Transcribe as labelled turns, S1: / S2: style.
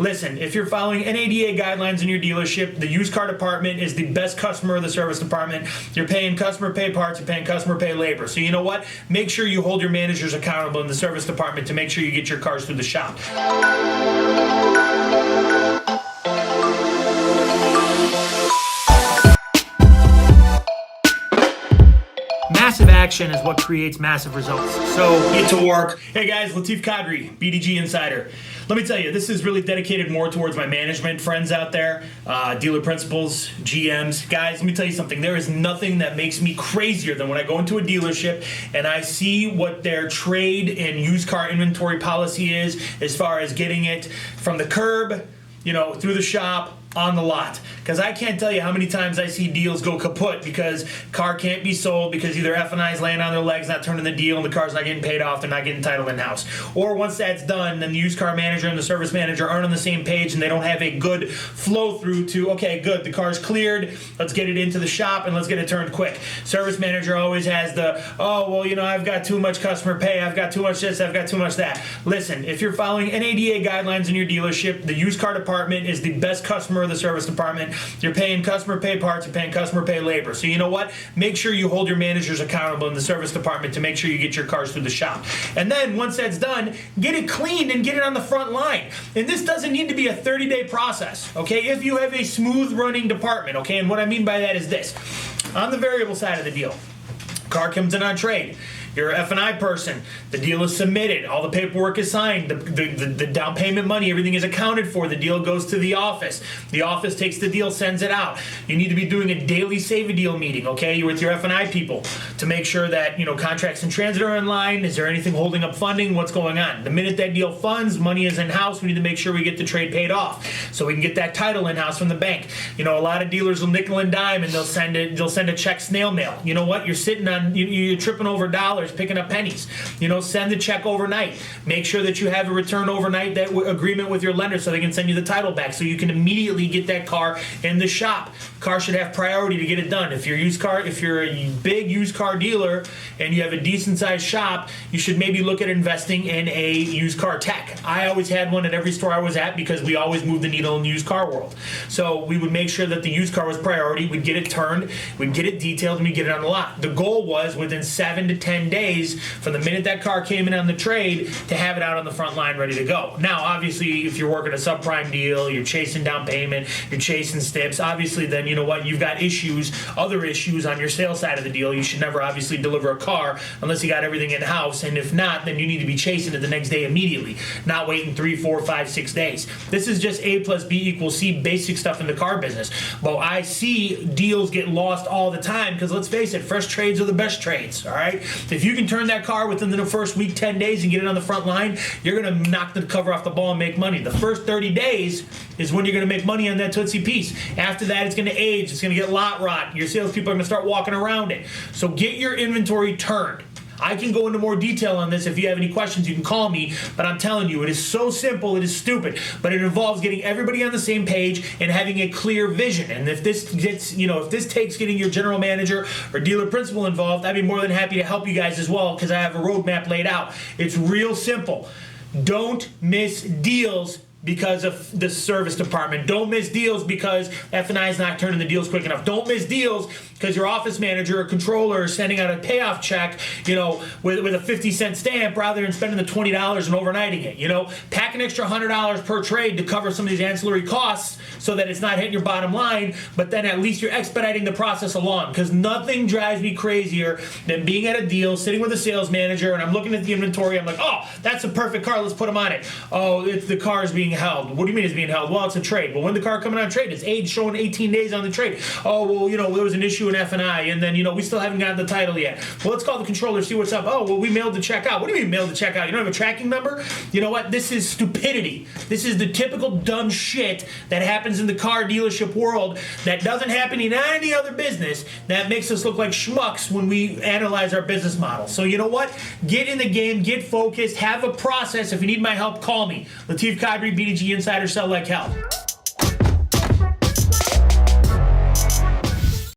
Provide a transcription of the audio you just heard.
S1: Listen, if you're following NADA guidelines in your dealership, the used car department is the best customer of the service department. You're paying customer pay parts, you're paying customer pay labor. So you know what? Make sure you hold your managers accountable in the service department to make sure you get your cars through the shop. Massive action is what creates massive results. So get to work. Hey guys, Latif Kadri, BDG Insider. Let me tell you, this is really dedicated more towards my management friends out there, dealer principals, GMs. Guys, let me tell you something. There is nothing that makes me crazier than when I go into a dealership and I see what their trade and used car inventory policy is as far as getting it from the curb, through the shop, on the lot. Because I can't tell you how many times I see deals go kaput because car can't be sold because either F&I is laying on their legs, not turning the deal, and the car's not getting paid off, they're not getting title in-house. Or once that's done, then the used car manager and the service manager aren't on the same page and they don't have a good flow through to, okay, good, the car's cleared, let's get it into the shop and let's get it turned quick. Service manager always has the, I've got too much customer pay, I've got too much this, I've got too much that. Listen, if you're following NADA guidelines in your dealership, the used car department is the best customer of the service department. You're paying customer pay parts, you're paying customer pay labor. So you know what? Make sure you hold your managers accountable in the service department to make sure you get your cars through the shop. And then once that's done, get it cleaned and get it on the front line. And this doesn't need to be a 30-day process, okay? If you have a smooth running department, okay? And what I mean by that is this. On the variable side of the deal, car comes in on trade. You're an F&I person. The deal is submitted. All the paperwork is signed. The down payment money, everything is accounted for. The deal goes to the office. The office takes the deal, sends it out. You need to be doing a daily save a deal meeting, okay? You're with your F&I people to make sure that, contracts in transit are in line. Is there anything holding up funding? What's going on? The minute that deal funds, money is in-house. We need to make sure we get the trade paid off so we can get that title in-house from the bank. A lot of dealers will nickel and dime and they'll send a check snail mail. You know what? You're sitting on, you're tripping over dollars, picking up pennies. Send the check overnight. Make sure that you have a return overnight agreement with your lender so they can send you the title back so you can immediately get that car in the shop. Car should have priority to get it done. If you're a big used car dealer and you have a decent sized shop, you should maybe look at investing in a used car tech. I always had one at every store I was at because we always moved the needle in the used car world. So we would make sure that the used car was priority. We'd get it turned, we'd get it detailed, and we'd get it on the lot. The goal was within 7 to 10 days from the minute that car came in on the trade to have it out on the front line ready to go. Now, obviously, if you're working a subprime deal, you're chasing down payment, you're chasing stips, obviously then you know what, you've got other issues on your sales side of the deal. You should never obviously deliver a car unless you got everything in-house, and if not, then you need to be chasing it the next day immediately, not waiting 3, 4, 5, 6 days. This is just A plus B equals C basic stuff in the car business. But I see deals get lost all the time because let's face it, fresh trades are the best trades, all right? If you can turn that car within the first week, 10 days and get it on the front line, you're going to knock the cover off the ball and make money. The first 30 days is when you're going to make money on that Tootsie piece. After that, it's going to age. It's going to get lot rot. Your salespeople are going to start walking around it. So get your inventory turned. I can go into more detail on this. If you have any questions, you can call me. But I'm telling you, it is so simple, it is stupid. But it involves getting everybody on the same page and having a clear vision. And if this takes getting your general manager or dealer principal involved, I'd be more than happy to help you guys as well because I have a roadmap laid out. It's real simple. Don't miss deals because of the service department. Don't miss deals because F&I is not turning the deals quick enough. Don't miss deals because your office manager or controller is sending out a payoff check, with a 50-cent stamp rather than spending the $20 and overnighting it. Pack an extra $100 per trade to cover some of these ancillary costs so that it's not hitting your bottom line, but then at least you're expediting the process along because nothing drives me crazier than being at a deal, sitting with a sales manager, and I'm looking at the inventory. I'm like, oh, that's a perfect car. Let's put them on it. Oh, the car is being held. What do you mean it's being held? Well, it's a trade. Well, when the car coming on trade, it's age showing 18 days on the trade. Oh, well, there was an issue in F&I, and then, we still haven't gotten the title yet. Well, let's call the controller, see what's up. Oh, well, we mailed the check out. What do you mean mailed the check out? You don't have a tracking number? You know what? This is stupidity. This is the typical dumb shit that happens in the car dealership world that doesn't happen in any other business that makes us look like schmucks when we analyze our business model. So you know what? Get in the game, get focused, have a process. If you need my help, call me. Latif Kadri, BDG Insider, sell like hell.